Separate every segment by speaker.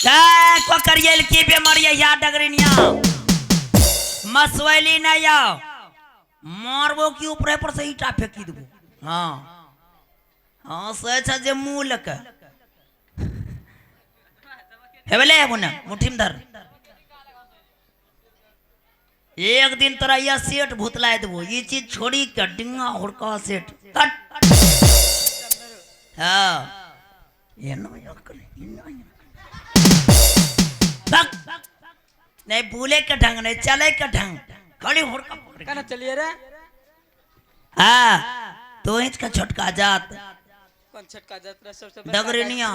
Speaker 1: को करियल की बीमारी या डगरिनिया मसवैली न या मारबो की ऊपर पर से ईटा फेंकी देबो। हां हां सच जे मूल के हेबले बुना मुट्ठी में धर। एक दिन तोरा यह सेठ भूतला देबो ये चीज छोड़ी के डिंगा हुड़का सेठ कट। हां ये न नहीं भूले के ढंग नहीं चले के ढंग खड़ी हुड़का पकड़
Speaker 2: कहना चलिए रे।
Speaker 1: हाँ तो इंच का छोटका जात
Speaker 2: कौन छटका जात्रा सबसे
Speaker 1: डगरिनिया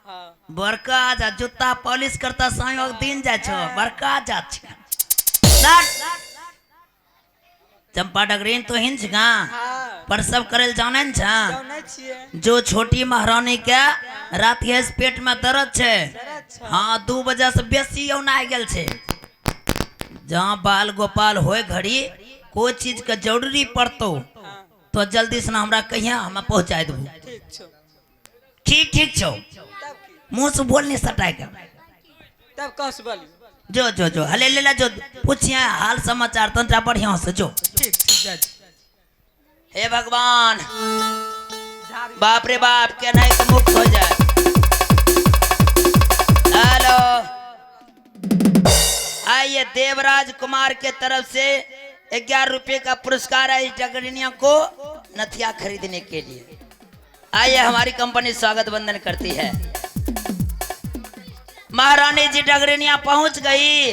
Speaker 2: हां
Speaker 1: बड़का जा जूता पॉलिश करता सायो दिन जा छ बड़का जा छ चंपा डगरीन तो हिंच गा
Speaker 2: हां
Speaker 1: पर सब करल जाने छ
Speaker 2: जाने छिए
Speaker 1: जो छोटी महारानी के रात के पेट में दर्द छे। हाँ 2 बजे से बेसी औना गेल छे। जहाँ बाल गोपाल होए घड़ी कोई चीज के जरूरी पड़तो तो जल्दी से हमरा कहिया हम पहुंचा देबो।
Speaker 2: ठीक छो
Speaker 1: ठीक ठीक छो
Speaker 2: तब की
Speaker 1: मुंह से बोल नहीं सटाए के
Speaker 2: तब कौन से बोली
Speaker 1: जो हले ले ला जो पूछिए हाल समाचार तंत्रा बढ़िया से जो।
Speaker 2: ठीक ठीक
Speaker 1: हे भगवान बाप रे बाप के नहीं तो मुक्त हो जाए। हेलो आइए देवराज कुमार के तरफ से 11 रुपए का पुरस्कार है इस डगरिनिया को नथिया खरीदने के लिए। आइए हमारी कंपनी स्वागत वंदन करती है। महारानी जी डगरिनिया पहुंच गई।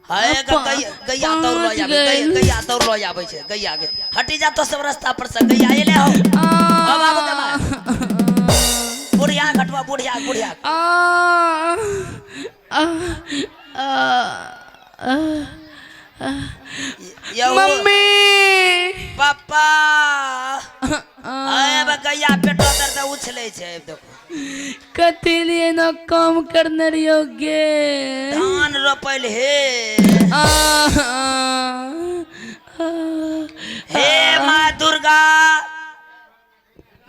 Speaker 1: हाय गैया दौड़ लो आवे गैया दौड़ लो आवे छे गैया आगे हटी जा तो सब रास्ता पर से गैया आइले हो। अब बाबू के मां बुढ़िया घटवा बुढ़िया बुढ़िया
Speaker 3: मम्मी
Speaker 1: पापा आए गैया पेट दर्द उछले छे। देखो
Speaker 3: कथी लिए न काम करने योग्य
Speaker 1: धान रोपल हे। हे माँ दुर्गा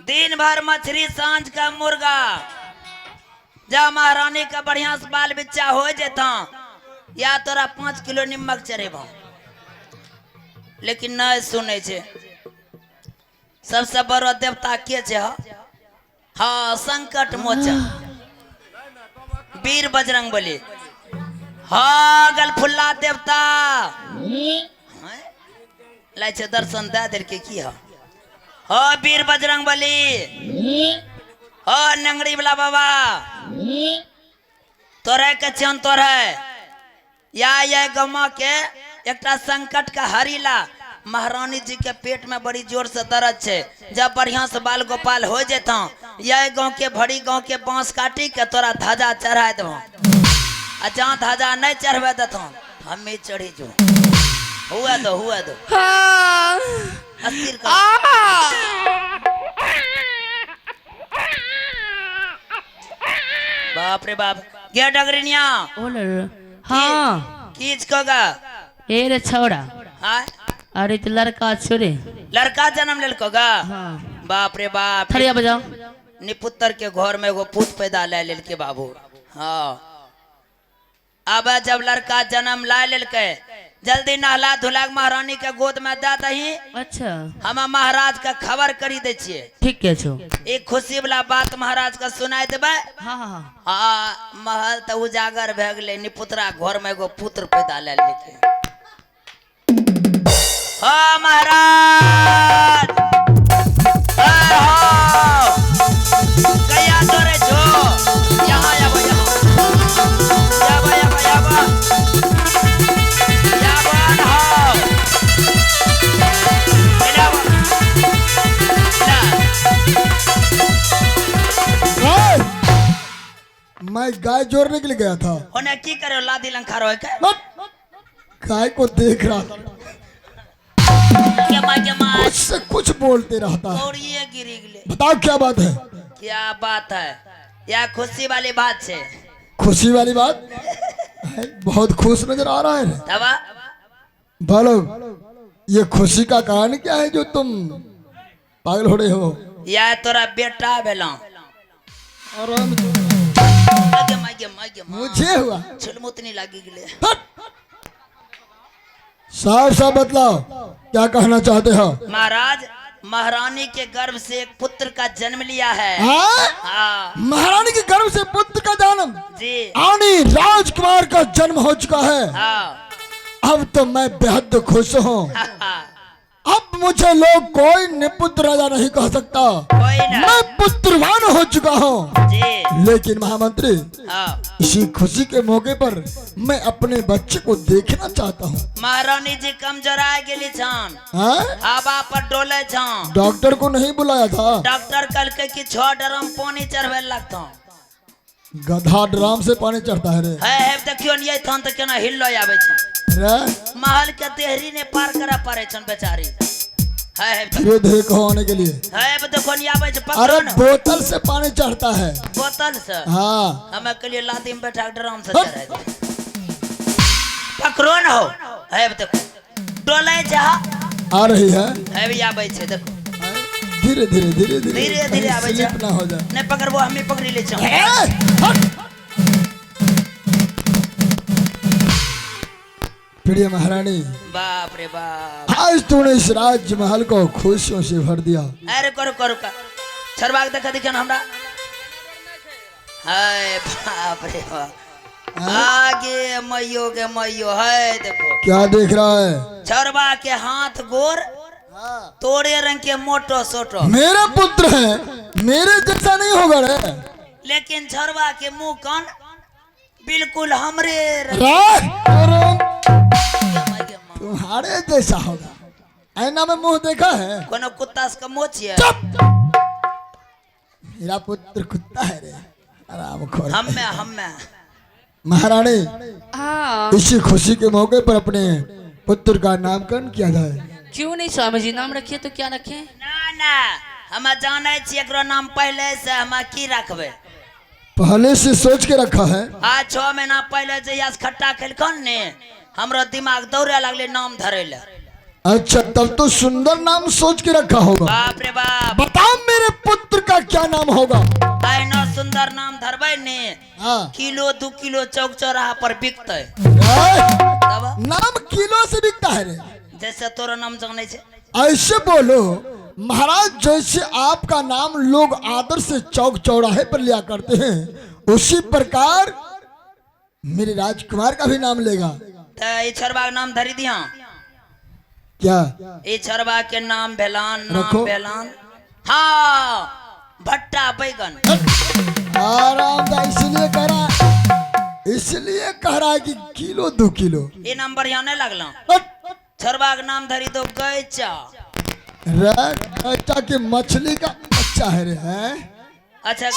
Speaker 1: दिन भर मछली सांझ का मुर्गा जब महारानी का बढ़िया से बाल बच्चा हो जेता या तोरा 5 किलो निमक चढ़ेबो लेकिन नहीं सुने छे। सबसे बड़ो देवता के छे? हाँ संकट मोचन वीर बजरंग बली। हाँ गलफुल्ला देवता लाई छे दर्शन दे देर के की हो वीर बजरंग बली। हो नंगड़ी वाला बाबा तोरे के चन तोरे या गमा के एकटा संकट का हरीला। महारानी जी के पेट में बड़ी जोर से दर्द छे। जब बढ़िया से बाल गोपाल हो जेता यह गांव के भड़ी गांव के बांस काटी के तोरा ध्वजा चढ़ा देबो। आ जहाँ ध्वजा नहीं चढ़वे देता हमें चढ़ी जो हुआ दो अस्थिर कर। बाप रे बाप गे डगरिनिया
Speaker 3: हाँ
Speaker 1: कीच कोगा
Speaker 3: ए रे छोड़ा
Speaker 1: हाँ
Speaker 3: अरे तो लड़का छोरे
Speaker 1: लड़का जन्म लेलकोगा।
Speaker 3: हाँ
Speaker 1: बाप रे बाप
Speaker 3: थरिया बजाओ
Speaker 1: निपुत्र के घर में एगो पुत पैदा ले लेलके बाबू। हाँ अब जब लड़का जन्म ला लेलके जल्दी नहला धुला महारानी के गोद में दे दही।
Speaker 3: अच्छा
Speaker 1: हम महाराज का खबर करी दे छिए।
Speaker 3: ठीक है छो
Speaker 1: एक खुशी वाला बात महाराज का सुनाई देबे।
Speaker 3: हाँ
Speaker 1: हाँ महल तो उजागर भे गए निपुत्रा घर में एगो पुत्र पैदा ले लेके। हाँ महाराज गया तो रे जो यहाँ याबो
Speaker 4: मैं गाय जोड़ने के लिए गया था।
Speaker 1: होने की करे लादी लंखा रोए के
Speaker 4: गाय को देख रहा था कुछ से कुछ बोलते रहता है।
Speaker 1: और ये गिरी गले
Speaker 4: बताओ क्या बात है?
Speaker 1: क्या बात है या खुशी वाली बात है?
Speaker 4: खुशी वाली बात बहुत खुश नजर आ रहा है।
Speaker 1: तबा
Speaker 4: बोलो ये खुशी का कारण क्या है जो तुम पागल हो रहे हो?
Speaker 1: या तोरा बेटा भेला
Speaker 4: आराम
Speaker 1: मागे
Speaker 4: मुझे हुआ।
Speaker 1: छुलमुतनी लागी गेले।
Speaker 4: साफ साफ बतलाओ क्या कहना चाहते हो?
Speaker 1: महाराज महारानी के गर्भ से एक पुत्र का जन्म लिया है।
Speaker 4: हाँ?
Speaker 1: हाँ
Speaker 4: महारानी के गर्भ से पुत्र का जन्म,
Speaker 1: जी
Speaker 4: आनी राजकुमार का जन्म हो चुका है।
Speaker 1: हाँ
Speaker 4: अब तो मैं बेहद खुश हूँ।
Speaker 1: हाँ,
Speaker 4: अब मुझे लोग कोई निपुत्र राजा नहीं कह सकता।
Speaker 1: कोई ना
Speaker 4: मैं पुत्रवान हो चुका हूँ।
Speaker 1: जी।
Speaker 4: लेकिन महामंत्री,
Speaker 1: हाँ
Speaker 4: इसी खुशी के मौके पर मैं अपने बच्चे को देखना चाहता हूँ।
Speaker 1: महारानी जी कमजोरा गेली छन,
Speaker 4: हाँ?
Speaker 1: हवा पर डोले छन।
Speaker 4: डॉक्टर को नहीं बुलाया था?
Speaker 1: डॉक्टर कल के कि 6 ड्रम पानी चढ़वे लगता
Speaker 4: गधा ड्राम से पानी चढ़ता है रे।
Speaker 1: है देखियो नहीं थन तो केना हिल्लो आवे छन।
Speaker 4: रे
Speaker 1: महल के देहरी ने पार करा पारे छन बेचारी। है
Speaker 4: धीरे धीरे कहो आने के लिए।
Speaker 1: देखो नहीं आवे छ
Speaker 4: अरे
Speaker 1: पकड़ो न
Speaker 4: बोतल से पानी चढ़ता है।
Speaker 1: बोतल से।
Speaker 4: हाँ
Speaker 1: हमें के लिए लादी में बैठा ड्रम से चढ़ाए दे। पकड़ो न हो। है देखो डोले जा
Speaker 4: आ रही है।
Speaker 1: भी आवे छे देखो।
Speaker 4: धीरे धीरे धीरे
Speaker 1: धीरे धीरे आवे छे।
Speaker 4: स्लिप ना हो जाए।
Speaker 1: ने पकड़बो हमें पकड़ी ले छो।
Speaker 4: प्रिय महारानी,
Speaker 1: बाप रे बाप।
Speaker 4: आज तूने इस राजमहल को खुशियों से भर दिया।
Speaker 1: अरे करो करो का छरबाग देखा दिखे ना हमरा। हाय बाप रे बाप। आगे मैयो के मैयो है देखो।
Speaker 4: क्या देख रहा है?
Speaker 1: छरबा के हाथ गोर तोड़े रंग के मोटो सोटो।
Speaker 4: मेरा पुत्र है, मेरे जैसा नहीं होगा रे।
Speaker 1: लेकिन छरबा के मुंह कान बिल्कुल हमरे रंग के।
Speaker 4: तुम्हारे जैसा होगा। ऐना में मुंह देखा है?
Speaker 1: कोनो कुत्ता का मोच है।
Speaker 4: मेरा पुत्र कुत्ता है रे। आराम खोर।
Speaker 1: हमें
Speaker 4: महारानी,
Speaker 3: हाँ
Speaker 4: इसी खुशी के मौके पर अपने पुत्र का नामकरण किया जाए।
Speaker 3: क्यों नहीं स्वामी जी, नाम रखिए तो क्या रखें?
Speaker 1: ना हम जाने छी एकरो नाम पहले से हम की रखबे।
Speaker 4: पहले से सोच के रखा है?
Speaker 1: आज 6 महीना पहले जहिया से खट्टा खेलखन ने हमरो दिमाग दौड़े लगले नाम धरे ले।
Speaker 4: अच्छा, तब तो सुंदर नाम सोच के रखा होगा।
Speaker 1: बाप रे बाप।
Speaker 4: बताओ मेरे पुत्र का क्या नाम होगा?
Speaker 1: ऐना सुंदर नाम धरबे ने
Speaker 4: हाँ।
Speaker 1: किलो 2 किलो चौक चौराहा पर बिकते। तब
Speaker 4: नाम किलो से बिकता है रे।
Speaker 1: जैसे तोरा नाम जाने छे।
Speaker 4: ऐसे बोलो महाराज, जैसे आपका नाम लोग आदर से चौक चौराहे पर लिया करते हैं, उसी प्रकार मेरे राजकुमार का भी नाम लेगा।
Speaker 1: तो ई छरबा के नाम धरी दिया।
Speaker 4: क्या?
Speaker 1: ई छरबा के नाम भेलान
Speaker 4: रखो।
Speaker 1: नाम भेलान। हाँ भट्टा बैगन।
Speaker 4: आराम से इसलिए कह रहा है कि किलो 2 किलो।
Speaker 1: ये नाम बढ़िया नहीं लगला। छरबा के नाम धरी दो गैचा।
Speaker 4: गैचा की मछली का बच्चा है रे। हैं?
Speaker 1: अच्छा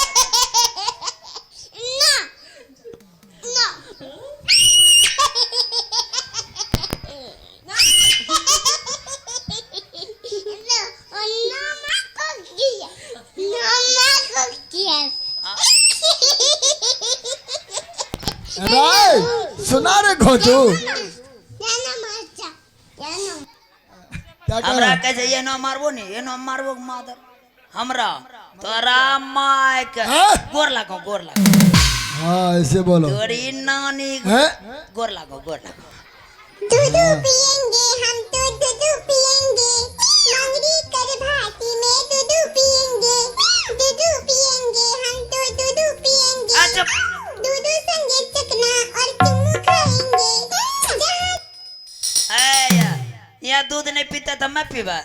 Speaker 4: राय सुना रे घोचू। क्या कह
Speaker 1: हमरा
Speaker 4: रहा?
Speaker 1: कैसे ये ना मारबो नहीं, ये ना मारबो मादर हमरा तोरा माइक
Speaker 4: हाँ?
Speaker 1: गोर लागो गोर लागो।
Speaker 4: हाँ ऐसे बोलो।
Speaker 1: तोरी नानी
Speaker 4: हैं?
Speaker 1: गोर लागो गोर लागो।
Speaker 5: दूध पिएंगे हम तो दूध पिएंगे मंगरी कर भाती में दूध पिएंगे हम तो दूध पिएंगे
Speaker 1: अच्छा
Speaker 5: दूध संगे चकना और चुम्मू खाएंगे
Speaker 1: यहाँ दूध नहीं पीता तो मैं पीबा।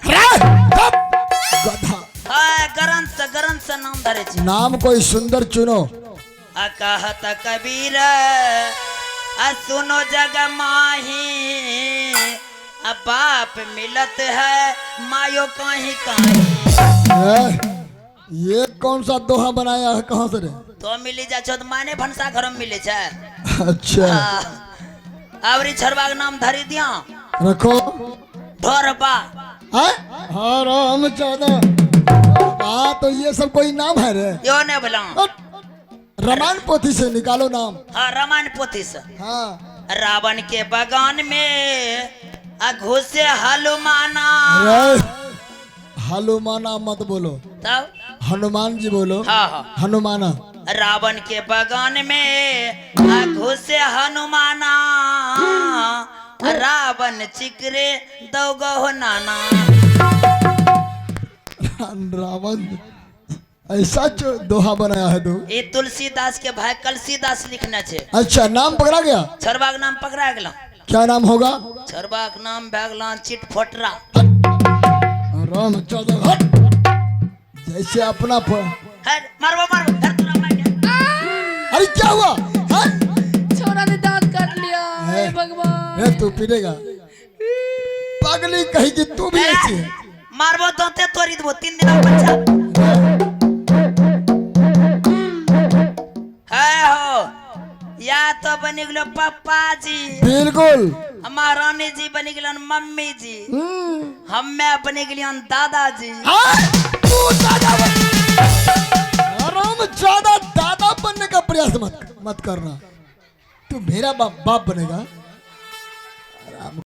Speaker 4: गधा।
Speaker 1: गरम से नाम धरे छी।
Speaker 4: नाम कोई सुंदर चुनो।
Speaker 1: कहत कबीर आ सुनो जग माही, अब बाप मिलत है मायो कहीं कहीं।
Speaker 4: ये कौन सा दोहा बनाया है? कहाँ से रे?
Speaker 1: तो मिली जा छो माने भंसा घर में मिले छे।
Speaker 4: अच्छा
Speaker 1: आवरी छरबा के नाम धरी दिया।
Speaker 4: रखो।
Speaker 1: ढोरबा।
Speaker 4: हाँ राम चौदह। हाँ तो ये सब कोई नाम है रे?
Speaker 1: यो ने बोला
Speaker 4: रामायण पोथी से निकालो नाम।
Speaker 1: हाँ रामायण पोथी से।
Speaker 4: हाँ।
Speaker 1: रावण के बगान में घुसे हनुमाना।
Speaker 4: हनुमाना मत बोलो,
Speaker 1: तब
Speaker 4: हनुमान जी बोलो।
Speaker 1: हाँ हाँ
Speaker 4: हनुमाना।
Speaker 1: रावण के बगान में घुसे हनुमाना, रावण चिकरे दौगो हो नाना।
Speaker 4: रावण ऐसा जो दोहा बनाया है तो।
Speaker 1: ये तुलसीदास के भाई कलसीदास लिखने छे।
Speaker 4: अच्छा, नाम पकड़ा गया?
Speaker 1: छरबाक नाम पकड़ा गेला।
Speaker 4: क्या नाम होगा?
Speaker 1: छरबाक नाम भगला चिटफोटरा।
Speaker 4: राम चौदह हट। जैसे अपना
Speaker 1: हट, मारबो मारबो, धर तोरा मार के।
Speaker 4: अरे क्या हुआ? हट।
Speaker 3: छोरा ने दांत काट लिया, हे भगवान।
Speaker 4: ए, तू पीटेगा पागली कहेगी तू भी ऐसी है।
Speaker 1: मारबो तोते तोरी देबो 3 दिन में बच्चा है हो। या तो बनी गेलो पापा जी,
Speaker 4: बिल्कुल।
Speaker 1: हमार रानी जी बनी गेलन मम्मी जी, हम्मे बनी गेलियन दादाजी।
Speaker 4: तू दादा आराम ज्यादा दादा बनने का प्रयास मत करना। तू मेरा बाप बनेगा।